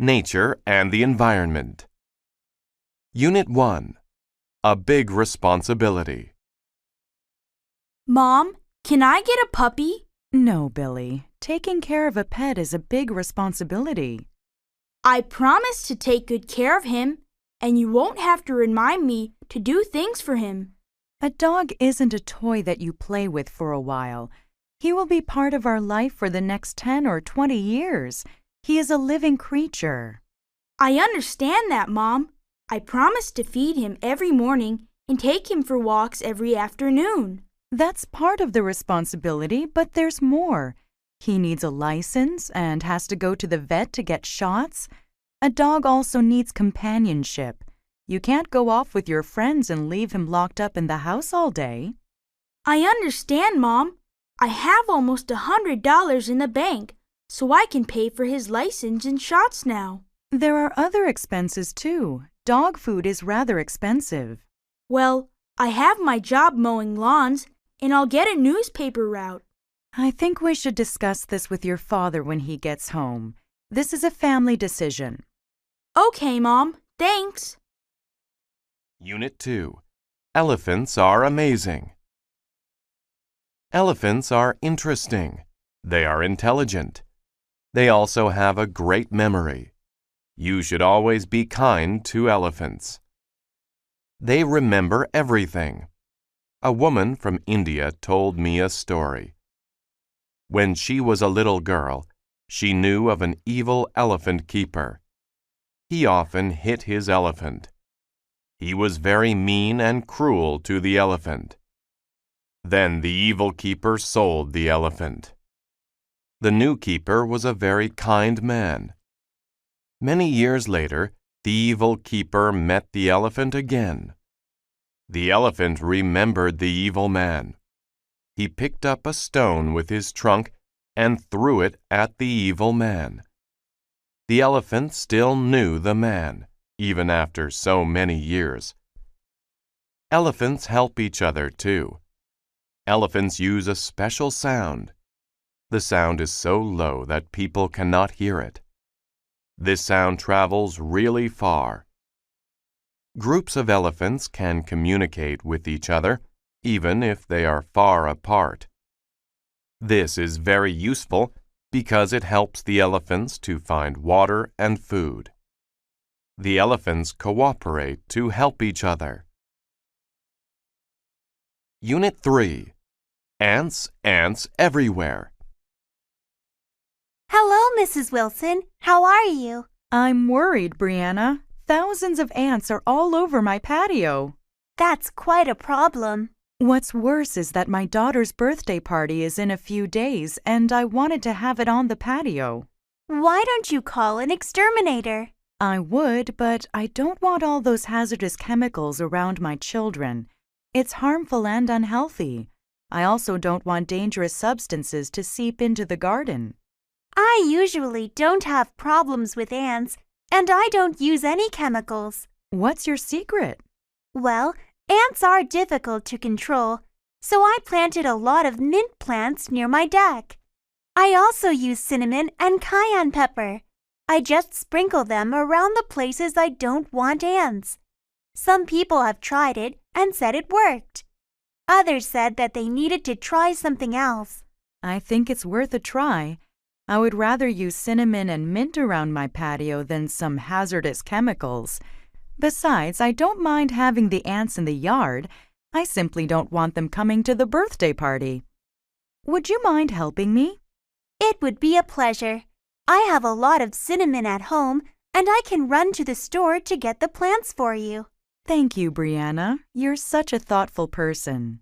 Nature and the Environment. Unit 1. A Big Responsibility. Mom, can I get a puppy? No, Billy. Taking care of a pet is a big responsibility. I promise to take good care of him, and you won't have to remind me to do things for him. A dog isn't a toy that you play with for a while. He will be part of our life for the next 10 or 20 years. He is a living creature. I understand that, Mom. I promise to feed him every morning and take him for walks every afternoon. That's part of the responsibility, but there's more. He needs a license and has to go to the vet to get shots. A dog also needs companionship. You can't go off with your friends and leave him locked up in the house all day. I understand, Mom. I have almost $100 in the bank, so I can pay for his license and shots now. There are other expenses too. Dog food is rather expensive. Well, I have my job mowing lawns, and I'll get a newspaper route. I think we should discuss this with your father when he gets home. This is a family decision. Okay, Mom. Thanks. Unit 2. Elephants are amazing. Elephants are interesting. They are intelligent. They also have a great memory. You should always be kind to elephants. They remember everything. A woman from India told me a story. When she was a little girl, she knew of an evil elephant keeper. He often hit his elephant. He was very mean and cruel to the elephant. Then the evil keeper sold the elephant. The new keeper was a very kind man. Many years later, the evil keeper met the elephant again. The elephant remembered the evil man. He picked up a stone with his trunk and threw it at the evil man. The elephant still knew the man, even after so many years. Elephants help each other too. Elephants use a special sound. The sound is so low that people cannot hear it. This sound travels really far. Groups of elephants can communicate with each other, even if they are far apart. This is very useful because it helps the elephants to find water and food. The elephants cooperate to help each other. Unit 3. Ants everywhere. Hello, Mrs. Wilson. How are you? I'm worried, Brianna. Thousands of ants are all over my patio. That's quite a problem. What's worse is that my daughter's birthday party is in a few days, and I wanted to have it on the patio. Why don't you call an exterminator? I would, but I don't want all those hazardous chemicals around my children. It's harmful and unhealthy. I also don't want dangerous substances to seep into the garden. I usually don't have problems with ants, and I don't use any chemicals. What's your secret? Well, ants are difficult to control, so I planted a lot of mint plants near my deck. I also use cinnamon and cayenne pepper. I just sprinkle them around the places I don't want ants. Some people have tried it and said it worked. Others said that they needed to try something else. I think it's worth a try. I would rather use cinnamon and mint around my patio than some hazardous chemicals. Besides, I don't mind having the ants in the yard. I simply don't want them coming to the birthday party. Would you mind helping me? It would be a pleasure. I have a lot of cinnamon at home, and I can run to the store to get the plants for you. Thank you, Brianna. You're such a thoughtful person.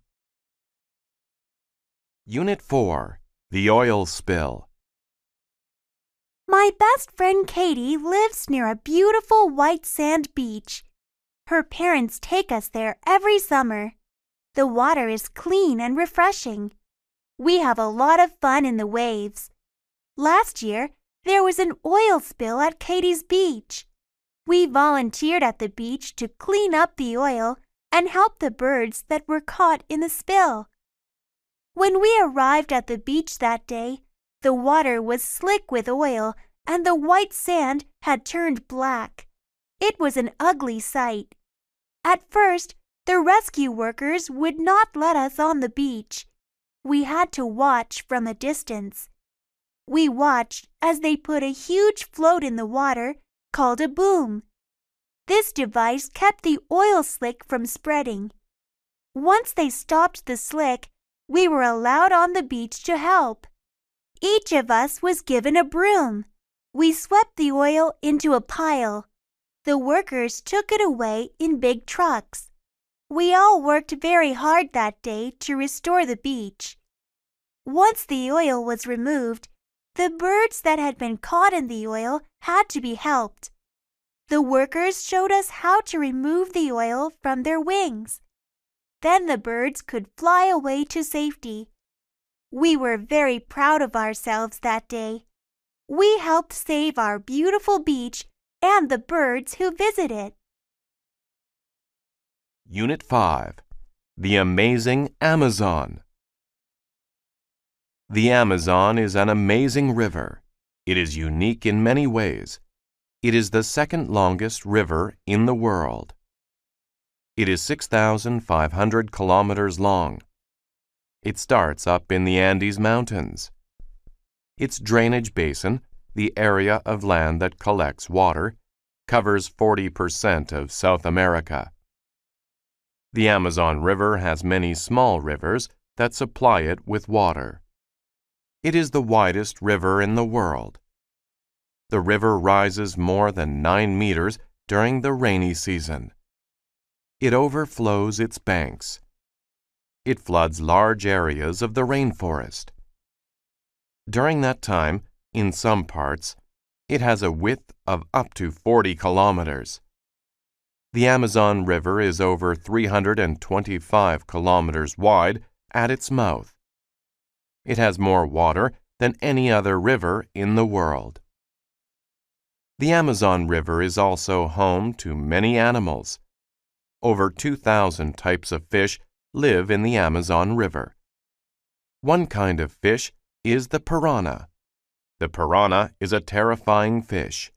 Unit 4. The Oil Spill. My best friend Katie lives near a beautiful white sand beach. Her parents take us there every summer. The water is clean and refreshing. We have a lot of fun in the waves. Last year, there was an oil spill at Katie's beach. We volunteered at the beach to clean up the oil and help the birds that were caught in the spill. When we arrived at the beach that day, the water was slick with oil and the white sand had turned black. It was an ugly sight. At first, the rescue workers would not let us on the beach. We had to watch from a distance. We watched as they put a huge float in the water called a boom. This device kept the oil slick from spreading. Once they stopped the slick, we were allowed on the beach to help. Each of us was given a broom. We swept the oil into a pile. The workers took it away in big trucks. We all worked very hard that day to restore the beach. Once the oil was removed, the birds that had been caught in the oil had to be helped. The workers showed us how to remove the oil from their wings. Then the birds could fly away to safety. We were very proud of ourselves that day. We helped save our beautiful beach and the birds who visit it. Unit 5. The Amazing Amazon. The Amazon is an amazing river. It is unique in many ways. It is the second longest river in the world. It is 6,500 kilometers long. It starts up in the Andes Mountains. Its drainage basin, the area of land that collects water, covers 40% of South America. The Amazon River has many small rivers that supply it with water. It is the widest river in the world. The river rises more than 9 meters during the rainy season. It overflows its banks. It floods large areas of the rainforest. During that time, in some parts, it has a width of up to 40 kilometers. The Amazon River is over 325 kilometers wide at its mouth. It has more water than any other river in the world. The Amazon River is also home to many animals. Over 2,000 types of fish live in the Amazon River. One kind of fish is the piranha. The piranha is a terrifying fish.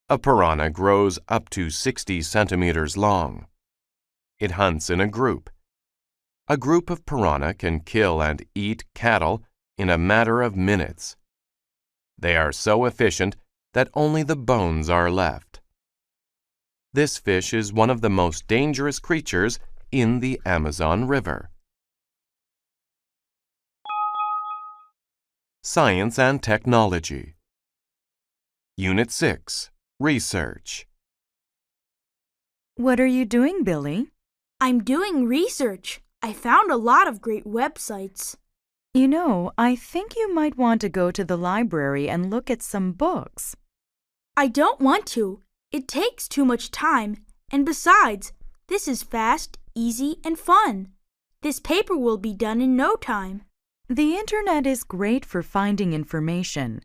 A piranha grows up to 60 centimeters long. It hunts in a group. A group of piranha can kill and eat cattle in a matter of minutes. They are so efficient that only the bones are left. This fish is one of the most dangerous creatures in the Amazon River. Science and Technology. Unit 6. Research. What are you doing, Billy? I'm doing research. I found a lot of great websites. You know, I think you might want to go to the library and look at some books. I don't want to. It takes too much time. And besides, this is fast, easy, and fun. This paper will be done in no time. The internet is great for finding information,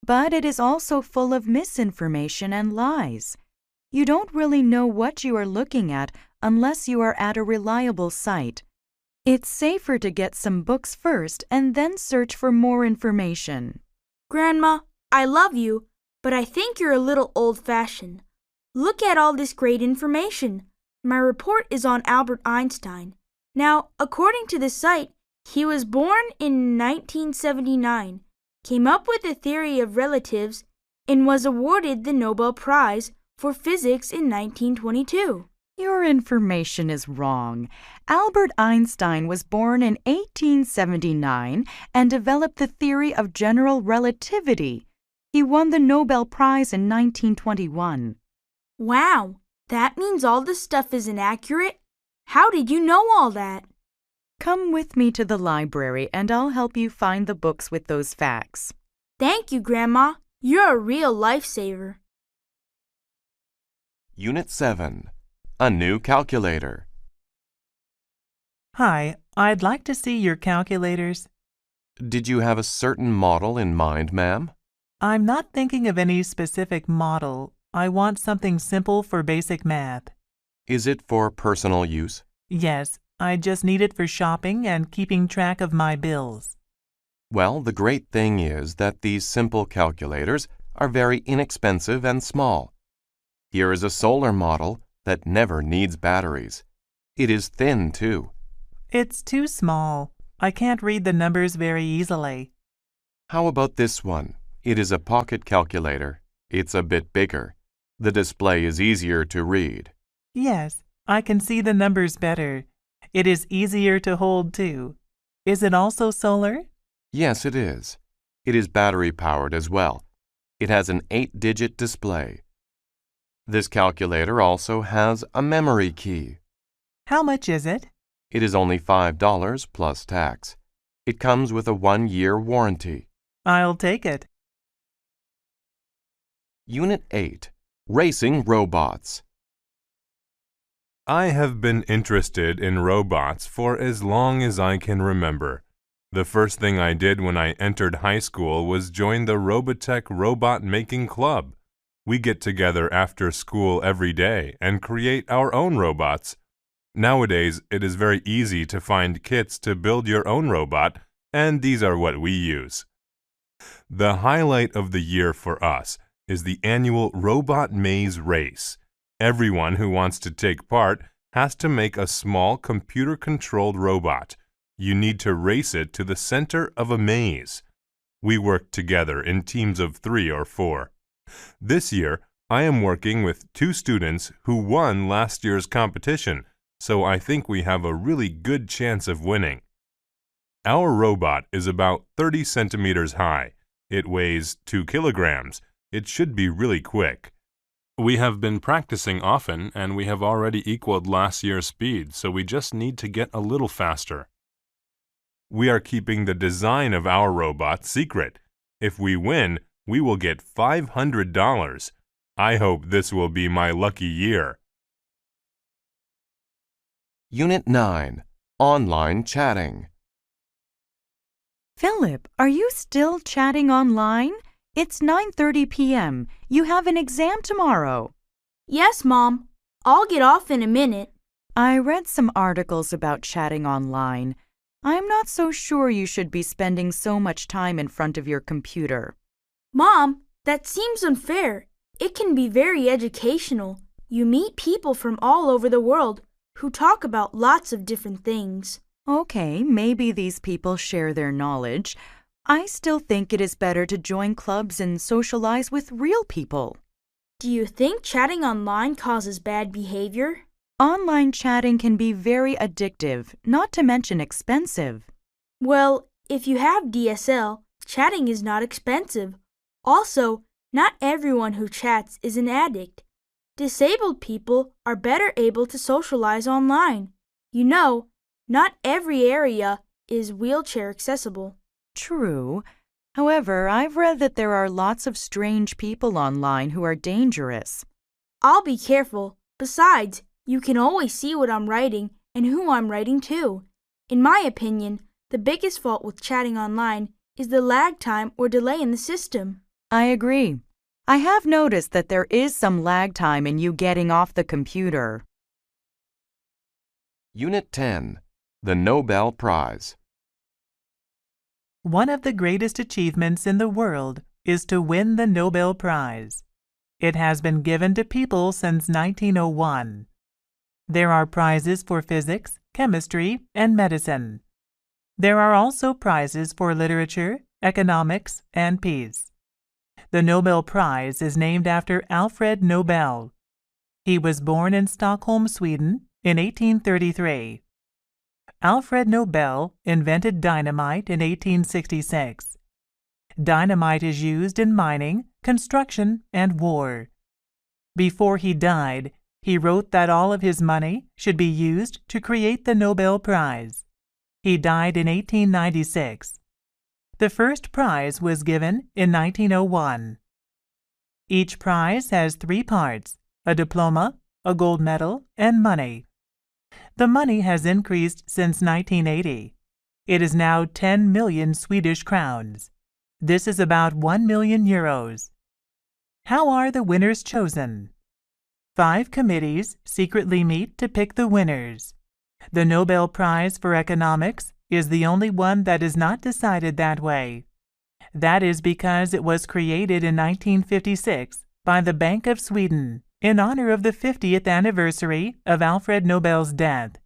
but it is also full of misinformation and lies. You don't really know what you are looking at unless you are at a reliable site. It's safer to get some books first and then search for more information. Grandma, I love you, but I think you're a little old-fashioned. Look at all this great information. My report is on Albert Einstein. Now, according to the site, he was born in 1979, came up with the theory of relatives, and was awarded the Nobel Prize for Physics in 1922. Your information is wrong. Albert Einstein was born in 1879 and developed the theory of general relativity. He won the Nobel Prize in 1921. Wow, that means all this stuff is inaccurate? How did you know all that? Come with me to the library and I'll help you find the books with those facts. Thank you, Grandma. You're a real lifesaver. Unit 7. A new calculator. Hi, I'd like to see your calculators. Did you have a certain model in mind, ma'am? I'm not thinking of any specific model. I want something simple for basic math. Is it for personal use? Yes, I just need it for shopping and keeping track of my bills. Well, the great thing is that these simple calculators are very inexpensive and small. Here is a solar model that never needs batteries. It is thin, too. It's too small. I can't read the numbers very easily. How about this one? It is a pocket calculator. It's a bit bigger. The display is easier to read. Yes, I can see the numbers better. It is easier to hold, too. Is it also solar? Yes, it is. It is battery-powered as well. It has an 8-digit display. This calculator also has a memory key. How much is it? It is only $5 plus tax. It comes with a 1-year warranty. I'll take it. Unit 8. Racing Robots. I have been interested in robots for as long as I can remember. The first thing I did when I entered high school was join the Robotech Robot Making Club. We get together after school every day and create our own robots. Nowadays, it is very easy to find kits to build your own robot, and these are what we use. The highlight of the year for us is the annual Robot Maze Race. Everyone who wants to take part has to make a small computer-controlled robot. You need to race it to the center of a maze. We work together in teams of 3 or 4. This year, I am working with 2 students who won last year's competition, so I think we have a really good chance of winning. Our robot is about 30 centimeters high. It weighs 2 kilograms. It should be really quick. We have been practicing often, and we have already equaled last year's speed, so we just need to get a little faster. We are keeping the design of our robot secret. If we win, we will get $500. I hope this will be my lucky year. Unit 9. Online Chatting. Philip, are you still chatting online? It's 9:30 p.m. You have an exam tomorrow. Yes, Mom. I'll get off in a minute. I read some articles about chatting online. I'm not so sure you should be spending so much time in front of your computer. Mom, that seems unfair. It can be very educational. You meet people from all over the world who talk about lots of different things. Okay, maybe these people share their knowledge. I still think it is better to join clubs and socialize with real people. Do you think chatting online causes bad behavior? Online chatting can be very addictive, not to mention expensive. Well, if you have DSL, chatting is not expensive. Also, not everyone who chats is an addict. Disabled people are better able to socialize online. You know, not every area is wheelchair accessible. True. However, I've read that there are lots of strange people online who are dangerous. I'll be careful. Besides, you can always see what I'm writing and who I'm writing to. In my opinion, the biggest fault with chatting online is the lag time or delay in the system. I agree. I have noticed that there is some lag time in you getting off the computer. Unit 10. The Nobel Prize. One of the greatest achievements in the world is to win the Nobel Prize. It has been given to people since 1901. There are prizes for physics, chemistry, and medicine. There are also prizes for literature, economics, and peace. The Nobel Prize is named after Alfred Nobel. He was born in Stockholm, Sweden, in 1833. Alfred Nobel invented dynamite in 1866. Dynamite is used in mining, construction, and war. Before he died, he wrote that all of his money should be used to create the Nobel Prize. He died in 1896. The first prize was given in 1901. Each prize has 3 parts: a diploma, a gold medal, and money. The money has increased since 1980. It is now 10 million Swedish crowns. This is about 1 million euros. How are the winners chosen? 5 committees secretly meet to pick the winners. The Nobel Prize for Economics is the only one that is not decided that way. That is because it was created in 1956 by the Bank of Sweden in honor of the 50th anniversary of Alfred Nobel's death.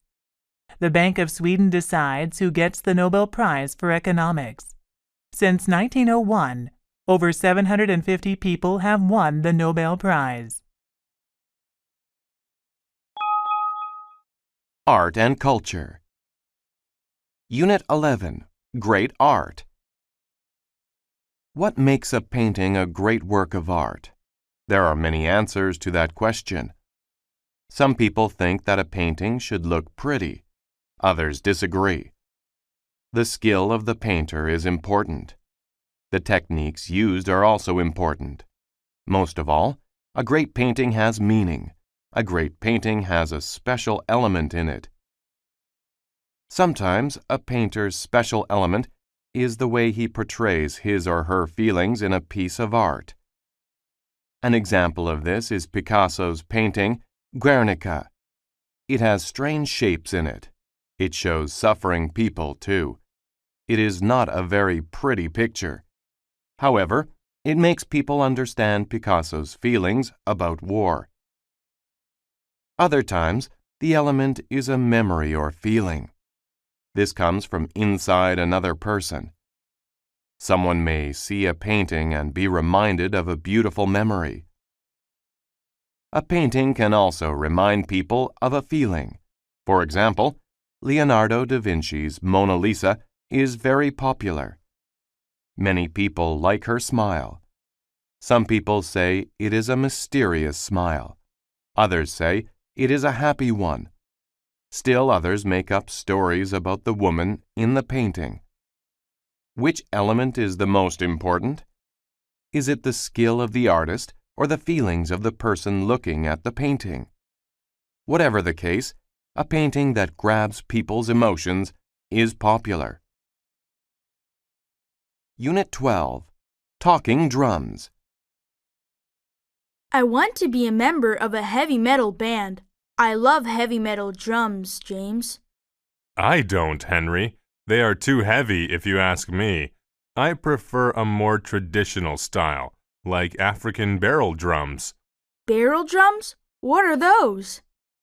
The Bank of Sweden decides who gets the Nobel Prize for Economics. Since 1901, over 750 people have won the Nobel Prize. Art and Culture. Unit 11. Great Art. What makes a painting a great work of art? There are many answers to that question. Some people think that a painting should look pretty. Others disagree. The skill of the painter is important. The techniques used are also important. Most of all, a great painting has meaning. A great painting has a special element in it. Sometimes a painter's special element is the way he portrays his or her feelings in a piece of art. An example of this is Picasso's painting, Guernica. It has strange shapes in it. It shows suffering people, too. It is not a very pretty picture. However, it makes people understand Picasso's feelings about war. Other times, the element is a memory or feeling. This comes from inside another person. Someone may see a painting and be reminded of a beautiful memory. A painting can also remind people of a feeling. For example, Leonardo da Vinci's Mona Lisa is very popular. Many people like her smile. Some people say it is a mysterious smile. Others say it is a happy one. Still others make up stories about the woman in the painting. Which element is the most important? Is it the skill of the artist or the feelings of the person looking at the painting? Whatever the case, a painting that grabs people's emotions is popular. Unit 12. Talking Drums. I want to be a member of a heavy metal band. I love heavy metal drums, James. I don't, Henry. They are too heavy if you ask me. I prefer a more traditional style, like African barrel drums. Barrel drums? What are those?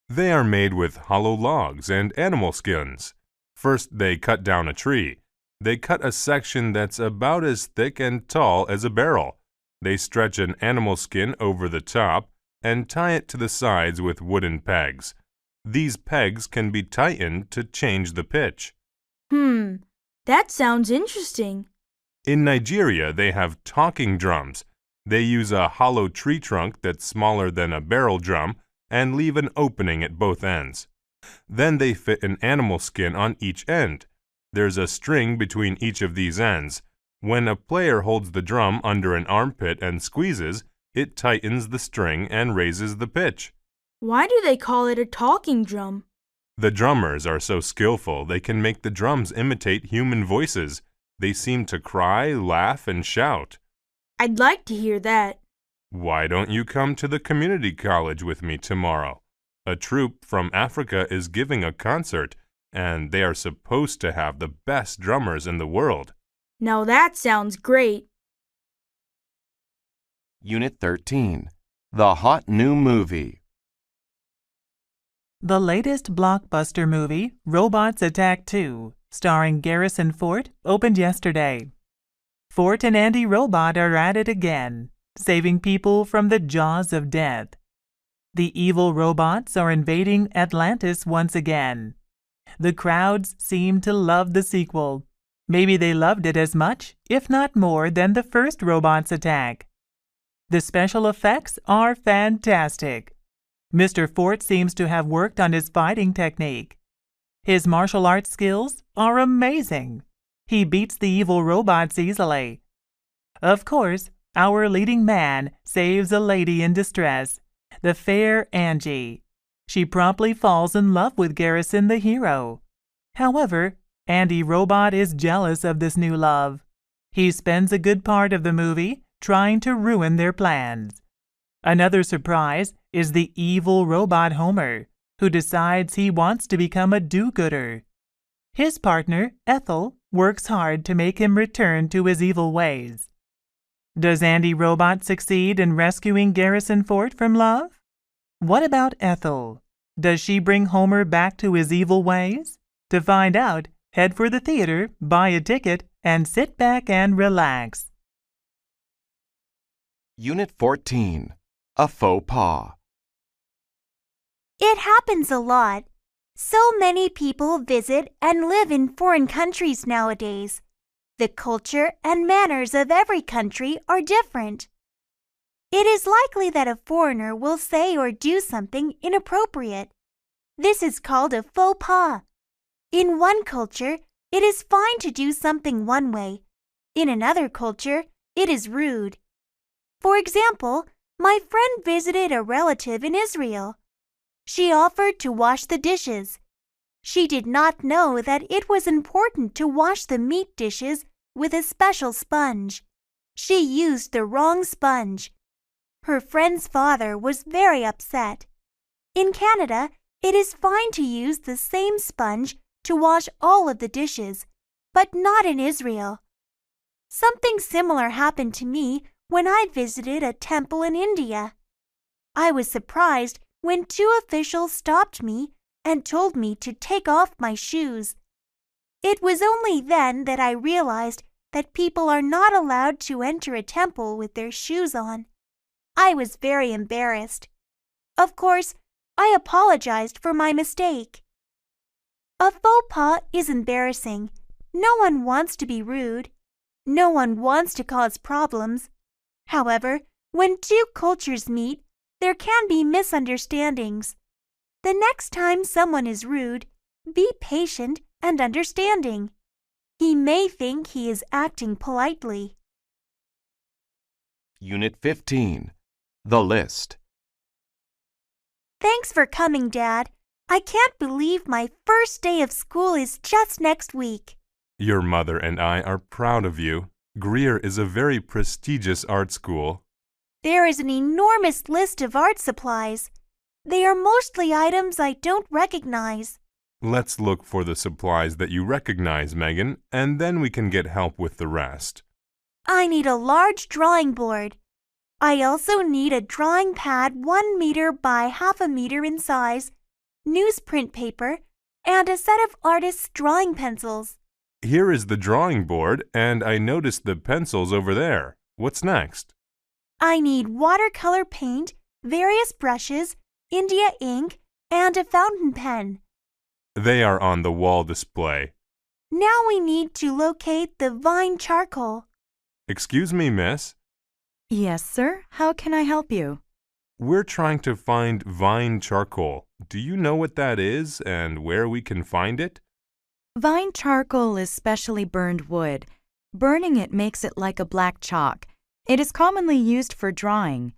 They are made with hollow logs and animal skins. First, they cut down a tree. They cut a section that's about as thick and tall as a barrel. They stretch an animal skin over the top and tie it to the sides with wooden pegs. These pegs can be tightened to change the pitch. That sounds interesting. In Nigeria, they have talking drums. They use a hollow tree trunk that's smaller than a barrel drum and leave an opening at both ends. Then they fit an animal skin on each end. There's a string between each of these ends. When a player holds the drum under an armpit and squeezes, it tightens the string and raises the pitch. Why do they call it a talking drum? The drummers are so skillful they can make the drums imitate human voices. They seem to cry, laugh, and shout. I'd like to hear that. Why don't you come to the community college with me tomorrow? A troupe from Africa is giving a concert, and they are supposed to have the best drummers in the world. Now that sounds great. Unit 13. The Hot New Movie. The latest blockbuster movie, Robots Attack 2, starring Garrison Fort, opened yesterday. Fort and Andy Robot are at it again, saving people from the jaws of death. The evil robots are invading Atlantis once again. The crowds seem to love the sequel. Maybe they loved it as much, if not more, than the first Robots Attack. The special effects are fantastic. Mr. Fort seems to have worked on his fighting technique. His martial arts skills are amazing. He beats the evil robots easily. Of course, our leading man saves a lady in distress, the fair Angie. She promptly falls in love with Garrison the hero. However, Andy Robot is jealous of this new love. He spends a good part of the movie trying to ruin their plans. Another surprise is the evil robot Homer, who decides he wants to become a do-gooder. His partner, Ethel, works hard to make him return to his evil ways. Does Andy Robot succeed in rescuing Garrison Fort from love? What about Ethel? Does she bring Homer back to his evil ways? To find out, head for the theater, buy a ticket, and sit back and relax. Unit 14. A faux pas. It happens a lot. So many people visit and live in foreign countries nowadays. The culture and manners of every country are different. It is likely that a foreigner will say or do something inappropriate. This is called a faux pas. In one culture, it is fine to do something one way. In another culture, it is rude. For example, my friend visited a relative in Israel. She offered to wash the dishes. She did not know that it was important to wash the meat dishes with a special sponge. She used the wrong sponge. Her friend's father was very upset. In Canada, it is fine to use the same sponge to wash all of the dishes, but not in Israel. Something similar happened to me when I visited a temple in India. I was surprised when two officials stopped me and told me to take off my shoes. It was only then that I realized that people are not allowed to enter a temple with their shoes on. I was very embarrassed. Of course, I apologized for my mistake. A faux pas is embarrassing. No one wants to be rude. No one wants to cause problems. However, when two cultures meet, there can be misunderstandings. The next time someone is rude, be patient and understanding. He may think he is acting politely. Unit 15. The list. Thanks for coming, Dad. I can't believe my first day of school is just next week. Your mother and I are proud of you. Greer is a very prestigious art school. There is an enormous list of art supplies. They are mostly items I don't recognize. Let's look for the supplies that you recognize, Megan, and then we can get help with the rest. I need a large drawing board. I also need a drawing pad 1 meter by ½ meter in size, newsprint paper, and a set of artist's drawing pencils. Here is the drawing board, and I noticed the pencils over there. What's next? I need watercolor paint, various brushes, India ink, and a fountain pen. They are on the wall display. Now we need to locate the vine charcoal. Excuse me, miss. Yes, sir. How can I help you? We're trying to find vine charcoal. Do you know what that is and where we can find it? Vine charcoal is specially burned wood. Burning it makes it like a black chalk. It is commonly used for drawing.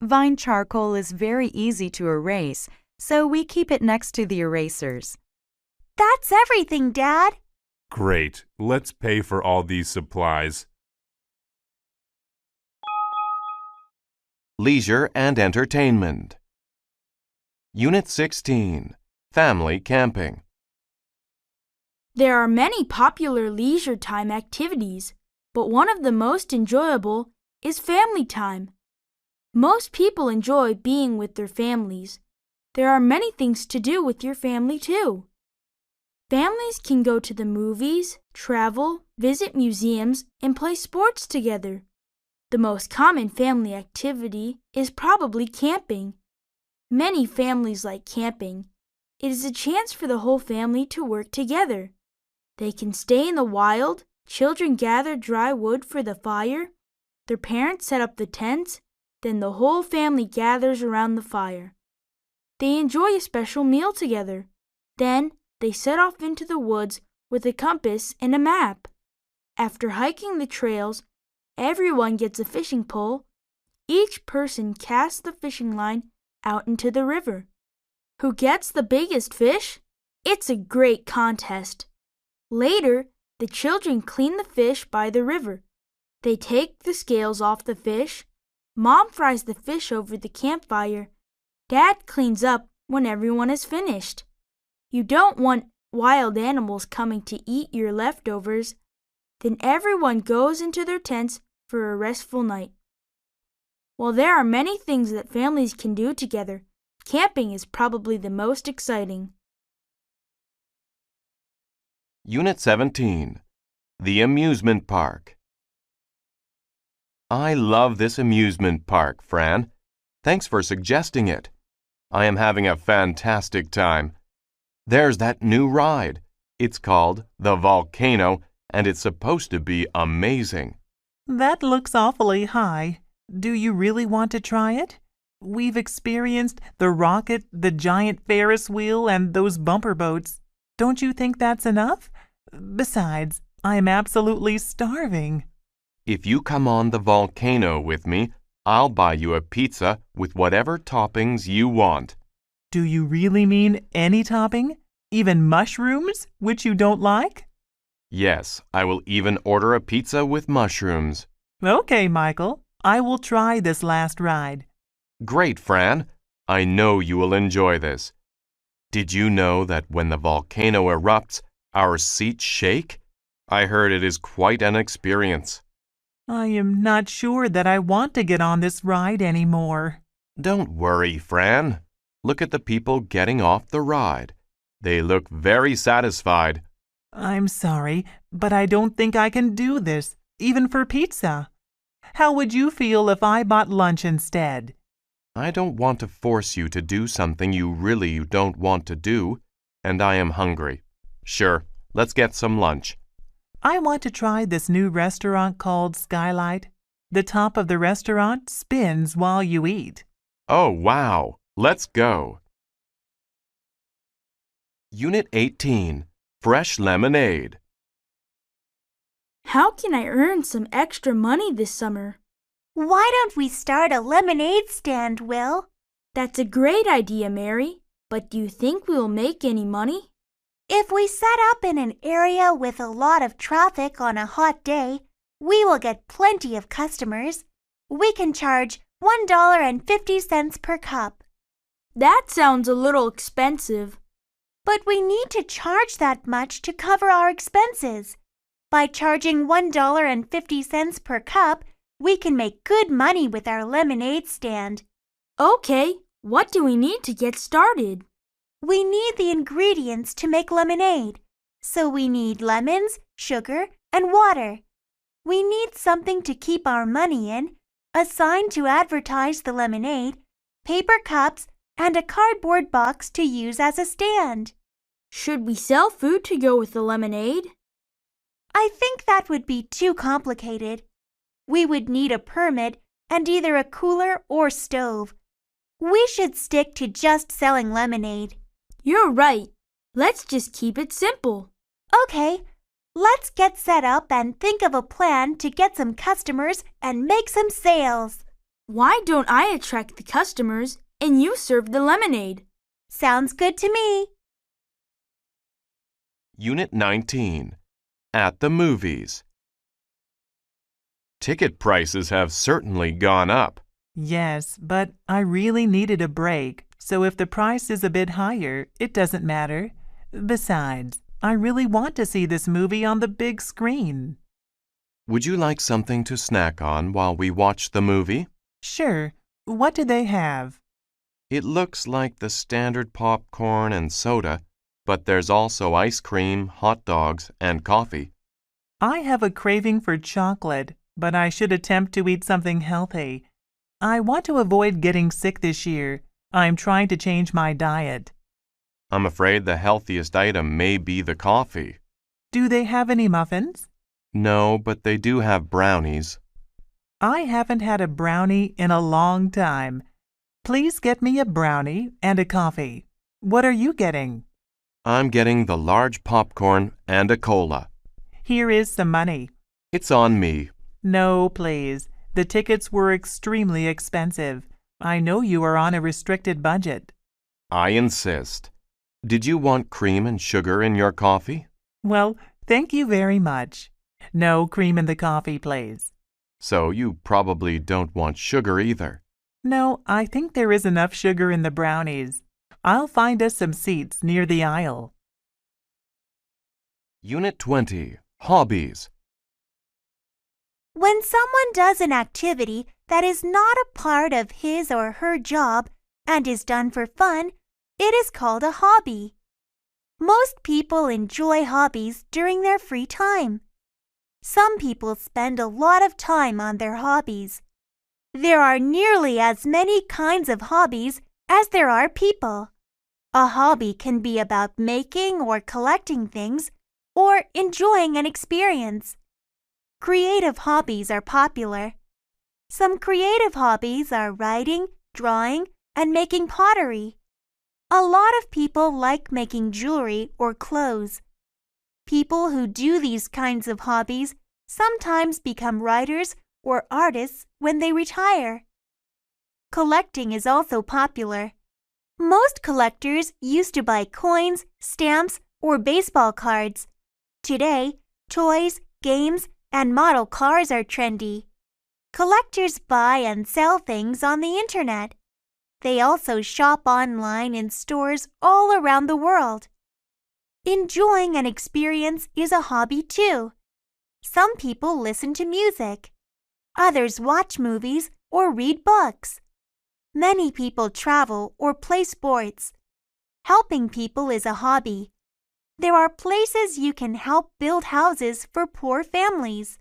Vine charcoal is very easy to erase, so we keep it next to the erasers. That's everything, Dad. Great. Let's pay for all these supplies. Leisure and entertainment. Unit 16. Family camping. There are many popular leisure time activities, but one of the most enjoyable is family time. Most people enjoy being with their families. There are many things to do with your family, too. Families can go to the movies, travel, visit museums, and play sports together. The most common family activity is probably camping. Many families like camping. It is a chance for the whole family to work together. They can stay in the wild, children gather dry wood for the fire, their parents set up the tents, then the whole family gathers around the fire. They enjoy a special meal together. Then they set off into the woods with a compass and a map. After hiking the trails, everyone gets a fishing pole. Each person casts the fishing line out into the river. Who gets the biggest fish? It's a great contest. Later, the children clean the fish by the river. They take the scales off the fish. Mom fries the fish over the campfire. Dad cleans up when everyone is finished. You don't want wild animals coming to eat your leftovers, then everyone goes into their tents for a restful night. While there are many things that families can do together, camping is probably the most exciting. Unit 17. The Amusement Park. I love this amusement park, Fran. Thanks for suggesting it. I am having a fantastic time. There's that new ride. It's called the Volcano, and it's supposed to be amazing. That looks awfully high. Do you really want to try it? We've experienced the rocket, the giant Ferris wheel, and those bumper boats. Don't you think that's enough? Besides, I am absolutely starving. If you come on the volcano with me, I'll buy you a pizza with whatever toppings you want. Do you really mean any topping? Even mushrooms, which you don't like? Yes, I will even order a pizza with mushrooms. Okay, Michael. I will try this last ride. Great, Fran. I know you will enjoy this. Did you know that when the volcano erupts, our seats shake? I heard it is quite an experience. I am not sure that I want to get on this ride anymore. Don't worry, Fran. Look at the people getting off the ride. They look very satisfied. I'm sorry, but I don't think I can do this, even for pizza. How would you feel if I bought lunch instead? I don't want to force you to do something you really don't want to do, and I am hungry. Sure, let's get some lunch. I want to try this new restaurant called Skylight. The top of the restaurant spins while you eat. Oh, wow. Let's go. Unit 18. Fresh Lemonade. How can I earn some extra money this summer? Why don't we start a lemonade stand, Will? That's a great idea, Mary. But do you think we'll make any money? If we set up in an area with a lot of traffic on a hot day, we will get plenty of customers. We can charge $1.50 per cup. That sounds a little expensive. But we need to charge that much to cover our expenses. By charging $1.50 per cup, we can make good money with our lemonade stand. Okay, what do we need to get started? We need the ingredients to make lemonade. So we need lemons, sugar, and water. We need something to keep our money in, a sign to advertise the lemonade, paper cups, and a cardboard box to use as a stand. Should we sell food to go with the lemonade? I think that would be too complicated. We would need a permit and either a cooler or stove. We should stick to just selling lemonade. You're right. Let's just keep it simple. Okay, let's get set up and think of a plan to get some customers and make some sales. Why don't I attract the customers and you serve the lemonade? Sounds good to me. Unit 19. At the movies. Ticket prices have certainly gone up. Yes, but I really needed a break, so if the price is a bit higher, it doesn't matter. Besides, I really want to see this movie on the big screen. Would you like something to snack on while we watch the movie? Sure. What do they have? It looks like the standard popcorn and soda, but there's also ice cream, hot dogs, and coffee. I have a craving for chocolate, but I should attempt to eat something healthy. I want to avoid getting sick this year. I'm trying to change my diet. I'm afraid the healthiest item may be the coffee. Do they have any muffins? No, but they do have brownies. I haven't had a brownie in a long time. Please get me a brownie and a coffee. What are you getting? I'm getting the large popcorn and a cola. Here is some money. It's on me. No, please. The tickets were extremely expensive. I know you are on a restricted budget. I insist. Did you want cream and sugar in your coffee? Well, thank you very much. No cream in the coffee, please. So you probably don't want sugar either. No, I think there is enough sugar in the brownies. I'll find us some seats near the aisle. Unit 20, Hobbies. When someone does an activity that is not a part of his or her job and is done for fun, it is called a hobby. Most people enjoy hobbies during their free time. Some people spend a lot of time on their hobbies. There are nearly as many kinds of hobbies as there are people. A hobby can be about making or collecting things or enjoying an experience. Creative hobbies are popular. Some creative hobbies are writing, drawing, and making pottery. A lot of people like making jewelry or clothes. People who do these kinds of hobbies sometimes become writers or artists when they retire. Collecting is also popular. Most collectors used to buy coins, stamps, or baseball cards. Today, toys, games, and model cars are trendy. Collectors buy and sell things on the internet. They also shop online in stores all around the world. Enjoying an experience is a hobby too. Some people listen to music. Others watch movies or read books. Many people travel or play sports. Helping people is a hobby. There are places you can help build houses for poor families.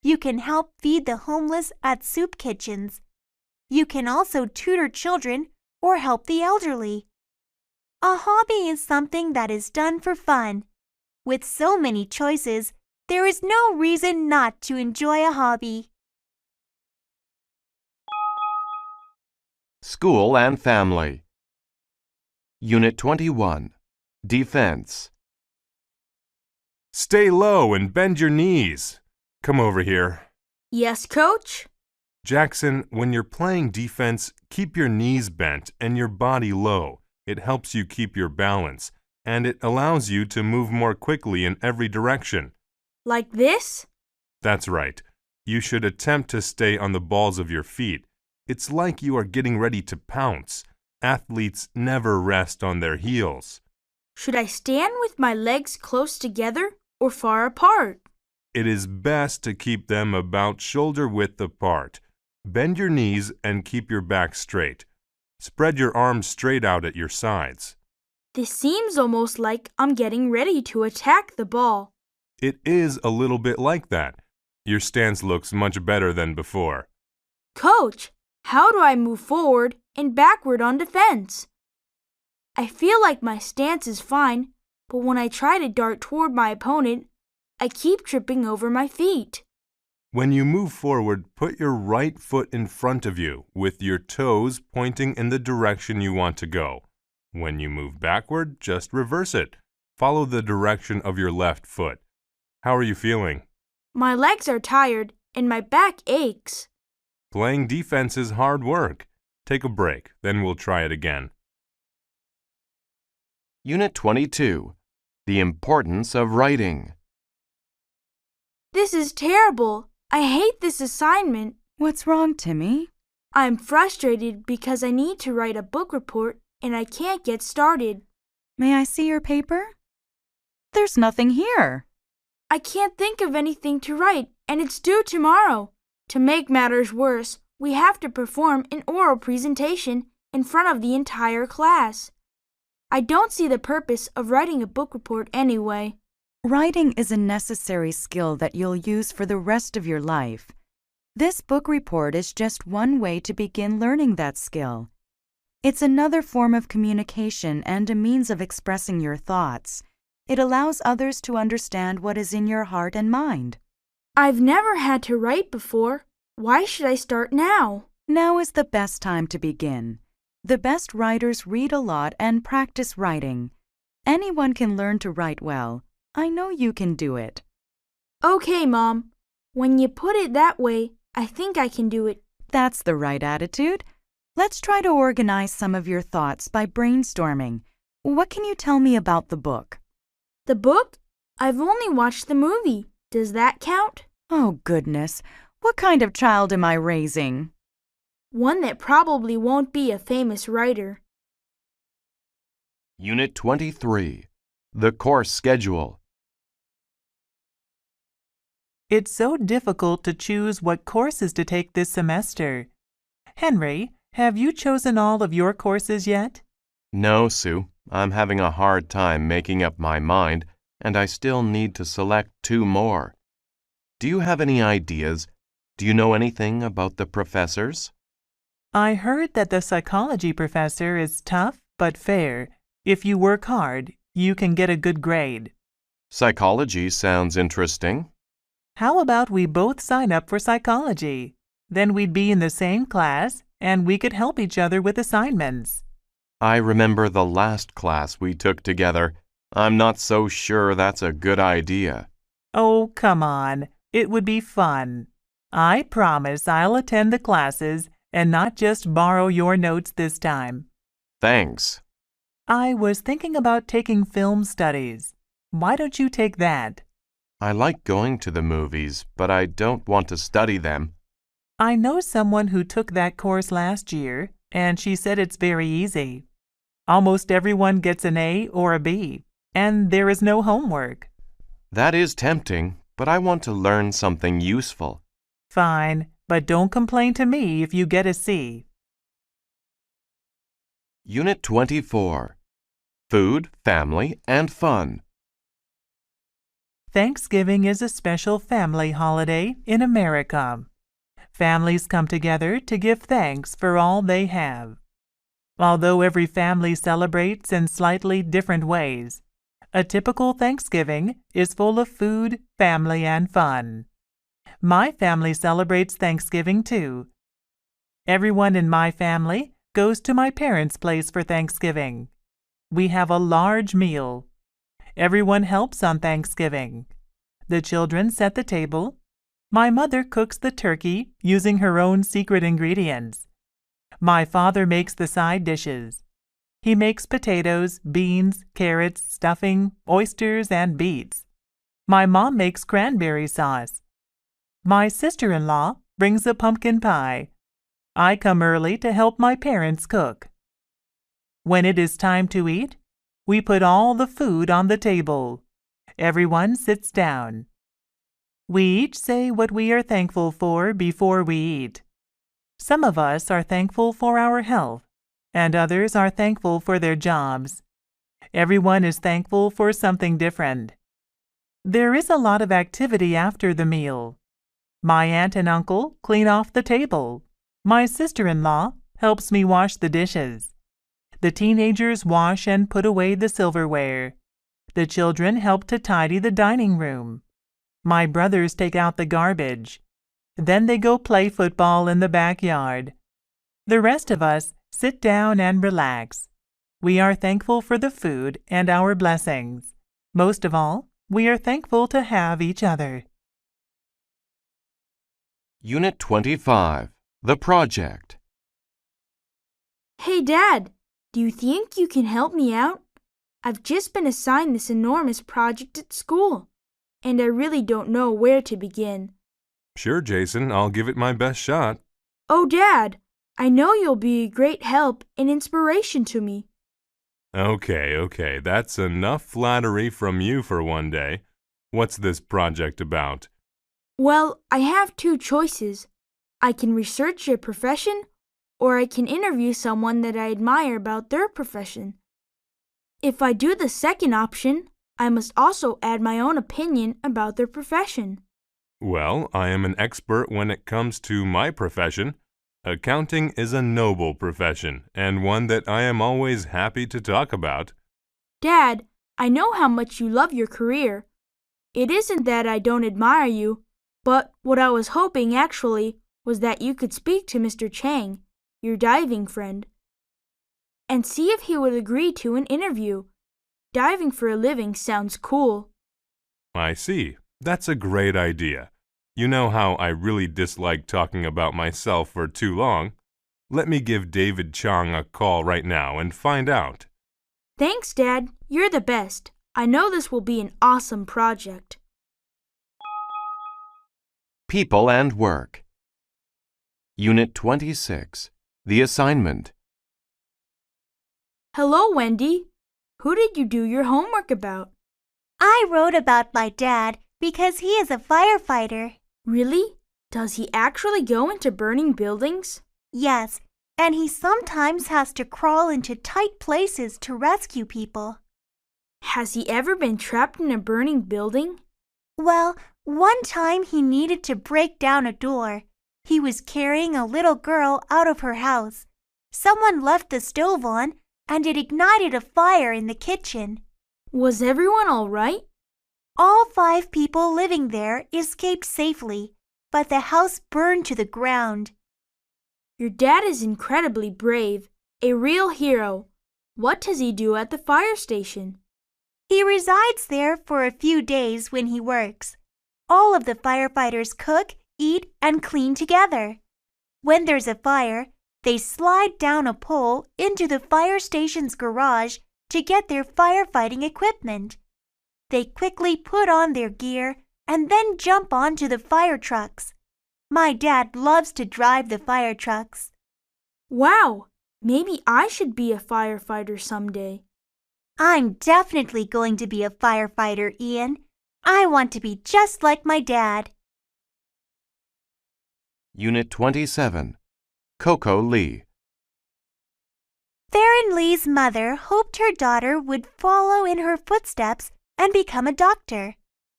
You can help feed the homeless at soup kitchens. You can also tutor children or help the elderly. A hobby is something that is done for fun. With so many choices, there is no reason not to enjoy a hobby. School and Family. Unit 21, Defense. Stay low and bend your knees. Come over here. Yes, Coach? Jackson, when you're playing defense, keep your knees bent and your body low. It helps you keep your balance, and it allows you to move more quickly in every direction. Like this? That's right. You should attempt to stay on the balls of your feet. It's like you are getting ready to pounce. Athletes never rest on their heels. Should I stand with my legs close together or far apart? It is best to keep them about shoulder width apart. Bend your knees and keep your back straight. Spread your arms straight out at your sides. This seems almost like I'm getting ready to attack the ball. It is a little bit like that. Your stance looks much better than before. Coach, how do I move forward and backward on defense? I feel like my stance is fine, but when I try to dart toward my opponent, I keep tripping over my feet. When you move forward, put your right foot in front of you with your toes pointing in the direction you want to go. When you move backward, just reverse it. Follow the direction of your left foot. How are you feeling? My legs are tired and my back aches. Playing defense is hard work. Take a break, then we'll try it again. Unit 22, The Importance of Writing. This is terrible. I hate this assignment. What's wrong, Timmy? I'm frustrated because I need to write a book report and I can't get started. May I see your paper? There's nothing here. I can't think of anything to write and it's due tomorrow. To make matters worse, we have to perform an oral presentation in front of the entire class. I don't see the purpose of writing a book report anyway. Writing is a necessary skill that you'll use for the rest of your life. This book report is just one way to begin learning that skill. It's another form of communication and a means of expressing your thoughts. It allows others to understand what is in your heart and mind. I've never had to write before. Why should I start now? Now is the best time to begin. The best writers read a lot and practice writing. Anyone can learn to write well. I know you can do it. Okay, Mom. When you put it that way, I think I can do it. That's the right attitude. Let's try to organize some of your thoughts by brainstorming. What can you tell me about the book? The book? I've only watched the movie. Does that count? Oh, goodness. What kind of child am I raising? One that probably won't be a famous writer. Unit 23, The Course Schedule. It's so difficult to choose what courses to take this semester. Henry, have you chosen all of your courses yet? No, Sue. I'm having a hard time making up my mind, and I still need to select 2 more. Do you have any ideas? Do you know anything about the professors? I heard that the psychology professor is tough but fair. If you work hard, you can get a good grade. Psychology sounds interesting. How about we both sign up for psychology? Then we'd be in the same class, and we could help each other with assignments. I remember the last class we took together. I'm not so sure that's a good idea. Oh, come on. It would be fun. I promise I'll attend the classes and not just borrow your notes this time. Thanks. I was thinking about taking film studies. Why don't you take that? I like going to the movies, but I don't want to study them. I know someone who took that course last year, and she said it's very easy. Almost everyone gets an A or a B, and there is no homework. That is tempting, but I want to learn something useful. Fine, but don't complain to me if you get a C. Unit 24. Food, Family, and Fun. Thanksgiving is a special family holiday in America. Families come together to give thanks for all they have. Although every family celebrates in slightly different ways, a typical Thanksgiving is full of food, family, and fun. My family celebrates Thanksgiving too. Everyone in my family goes to my parents' place for Thanksgiving. We have a large meal. Everyone helps on Thanksgiving. The children set the table. My mother cooks the turkey using her own secret ingredients. My father makes the side dishes. He makes potatoes, beans, carrots, stuffing, oysters, and beets. My mom makes cranberry sauce. My sister-in-law brings a pumpkin pie. I come early to help my parents cook. When it is time to eat, we put all the food on the table. Everyone sits down. We each say what we are thankful for before we eat. Some of us are thankful for our health, and others are thankful for their jobs. Everyone is thankful for something different. There is a lot of activity after the meal. My aunt and uncle clean off the table. My sister-in-law helps me wash the dishes. The teenagers wash and put away the silverware. The children help to tidy the dining room. My brothers take out the garbage. Then they go play football in the backyard. The rest of us sit down and relax. We are thankful for the food and our blessings. Most of all, we are thankful to have each other. Unit 25. The Project. Hey, Dad, do you think you can help me out? I've just been assigned this enormous project at school, and I really don't know where to begin. Sure, Jason, I'll give it my best shot. Oh, Dad, I know you'll be a great help and inspiration to me. Okay, that's enough flattery from you for one day. What's this project about? Well, I have 2 choices. I can research a profession, or I can interview someone that I admire about their profession. If I do the second option, I must also add my own opinion about their profession. Well, I am an expert when it comes to my profession. Accounting is a noble profession, and one that I am always happy to talk about. Dad, I know how much you love your career. It isn't that I don't admire you, but what I was hoping actually was that you could speak to Mr. Chang, your diving friend, and see if he would agree to an interview. Diving for a living sounds cool. I see. That's a great idea. You know how I really dislike talking about myself for too long. Let me give David Chang a call right now and find out. Thanks, Dad. You're the best. I know this will be an awesome project. People and Work. Unit 26. The Assignment. Hello, Wendy. Who did you do your homework about? I wrote about my dad because he is a firefighter. Really? Does he actually go into burning buildings? Yes, and he sometimes has to crawl into tight places to rescue people. Has he ever been trapped in a burning building? Well, one time he needed to break down a door. He was carrying a little girl out of her house. Someone left the stove on, and it ignited a fire in the kitchen. Was everyone all right? All 5 people living there escaped safely, but the house burned to the ground. Your dad is incredibly brave, a real hero. What does he do at the fire station? He resides there for a few days when he works. All of the firefighters cook, eat, and clean together. When there's a fire, they slide down a pole into the fire station's garage to get their firefighting equipment. They quickly put on their gear and then jump onto the fire trucks. My dad loves to drive the fire trucks. Wow! Maybe I should be a firefighter someday. I'm definitely going to be a firefighter, Ian. I want to be just like my dad. Unit 27. Coco Lee. Theron Lee's mother hoped her daughter would follow in her footsteps and become a doctor.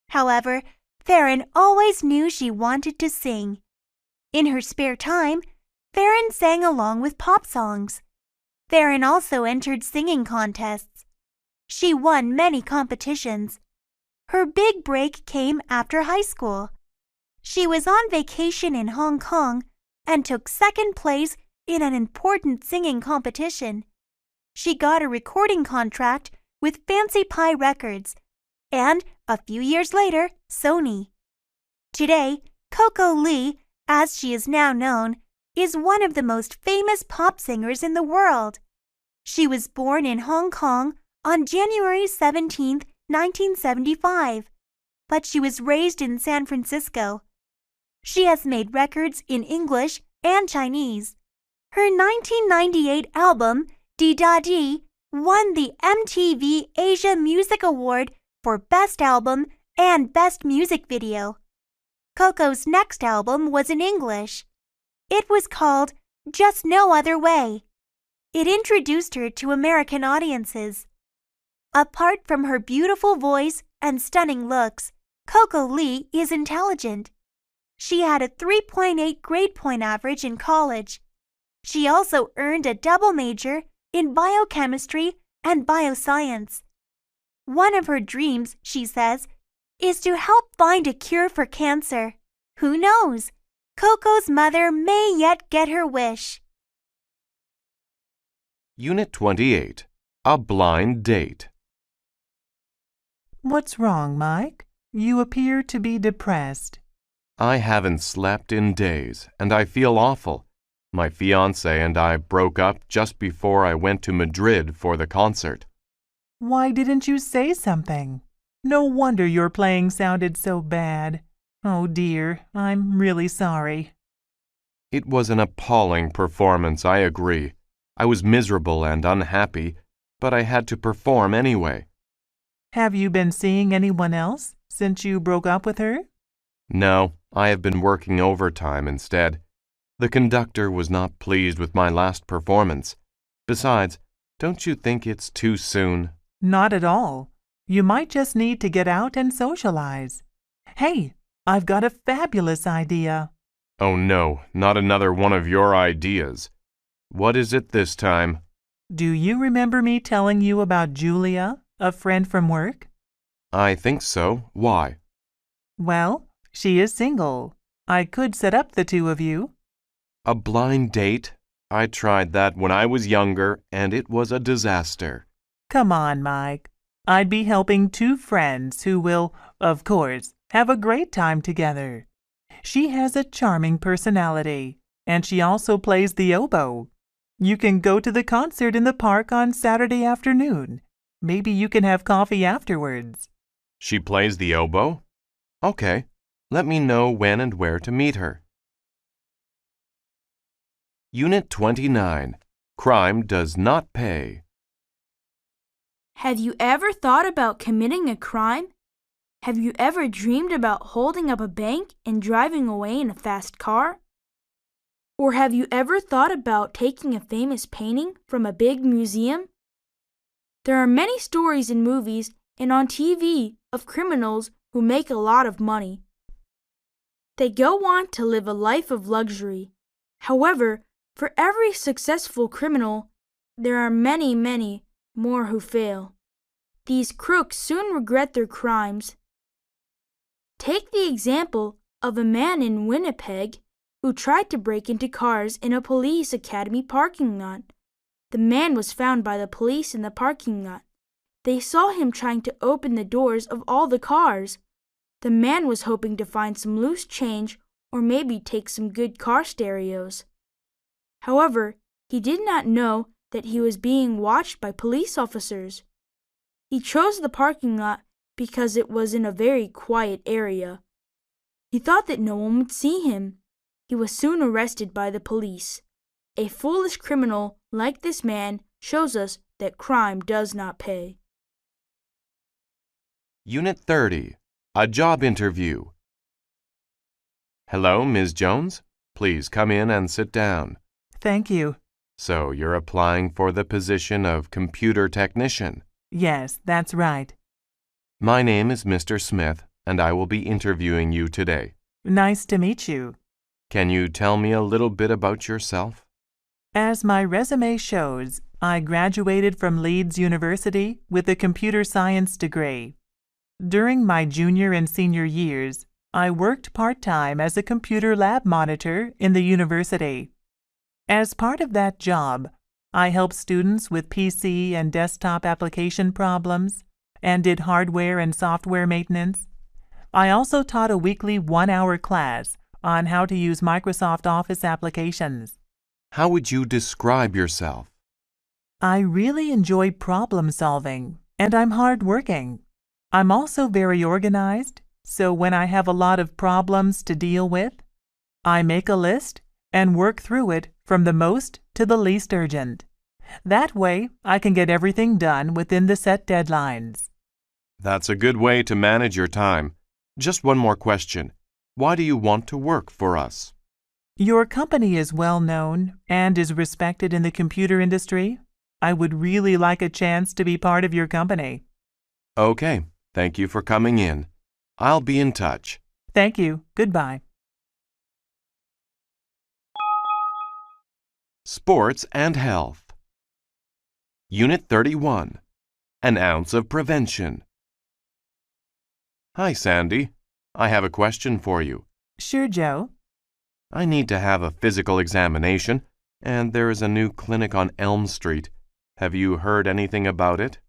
However, Theron always knew she wanted to sing. In her spare time, Theron sang along with pop songs. Theron also entered singing contests. She won many competitions. Her big break came after high school. She was on vacation in Hong Kong and took second place in an important singing competition. She got a recording contract with Fancy Pie Records and, a few years later, Sony. Today, Coco Lee, as she is now known, is one of the most famous pop singers in the world. She was born in Hong Kong on January 17, 1975, but she was raised in San Francisco. She has made records in English and Chinese. Her 1998 album, Di Da Di, won the MTV Asia Music Award for Best Album and Best Music Video. Coco's next album was in English. It was called Just No Other Way. It introduced her to American audiences. Apart from her beautiful voice and stunning looks, Coco Lee is intelligent. She had a 3.8 grade point average in college. She also earned a double major in biochemistry and bioscience. One of her dreams, she says, is to help find a cure for cancer. Who knows? Coco's mother may yet get her wish. Unit 28. A blind date. What's wrong, Mike? You appear to be depressed. I haven't slept in days, and I feel awful. My fiancé and I broke up just before I went to Madrid for the concert. Why didn't you say something? No wonder your playing sounded so bad. Oh dear, I'm really sorry. It was an appalling performance, I agree. I was miserable and unhappy, but I had to perform anyway. Have you been seeing anyone else since you broke up with her? No, I have been working overtime instead. The conductor was not pleased with my last performance. Besides, don't you think it's too soon? Not at all. You might just need to get out and socialize. Hey, I've got a fabulous idea. Oh no, not another one of your ideas. What is it this time? Do you remember me telling you about Julia, a friend from work? I think so. Why? Well, she is single. I could set up the two of you. A blind date? I tried that when I was younger, and it was a disaster. Come on, Mike. I'd be helping two friends who will, of course, have a great time together. She has a charming personality, and she also plays the oboe. You can go to the concert in the park on Saturday afternoon. Maybe you can have coffee afterwards. She plays the oboe? Okay. Let me know when and where to meet her. Unit 29. Crime does not pay. Have you ever thought about committing a crime? Have you ever dreamed about holding up a bank and driving away in a fast car? Or have you ever thought about taking a famous painting from a big museum? There are many stories in movies and on TV of criminals who make a lot of money. They go on to live a life of luxury. However, for every successful criminal, there are many, many more who fail. These crooks soon regret their crimes. Take the example of a man in Winnipeg who tried to break into cars in a police academy parking lot. The man was found by the police in the parking lot. They saw him trying to open the doors of all the cars. The man was hoping to find some loose change or maybe take some good car stereos. However, he did not know that he was being watched by police officers. He chose the parking lot because it was in a very quiet area. He thought that no one would see him. He was soon arrested by the police. A foolish criminal like this man shows us that crime does not pay. Unit 30. A Job Interview. Hello, Ms. Jones. Please come in and sit down. Thank you. So you're applying for the position of computer technician? Yes, that's right. My name is Mr. Smith, and I will be interviewing you today. Nice to meet you. Can you tell me a little bit about yourself? As my resume shows, I graduated from Leeds University with a computer science degree. During my junior and senior years, I worked part-time as a computer lab monitor in the university. As part of that job, I helped students with PC and desktop application problems and did hardware and software maintenance. I also taught a weekly 1-hour class on how to use Microsoft Office applications. How would you describe yourself? I really enjoy problem solving, and I'm hardworking. I'm also very organized, so when I have a lot of problems to deal with, I make a list and work through it from the most to the least urgent. That way, I can get everything done within the set deadlines. That's a good way to manage your time. Just one more question. Why do you want to work for us? Your company is well known and is respected in the computer industry. I would really like a chance to be part of your company. Okay, thank you for coming in. I'll be in touch. Thank you. Goodbye. Sports and Health. Unit 31. An Ounce of Prevention. Hi, Sandy. I have a question for you. Sure, Joe. I need to have a physical examination, and there is a new clinic on Elm Street. Have you heard anything about it?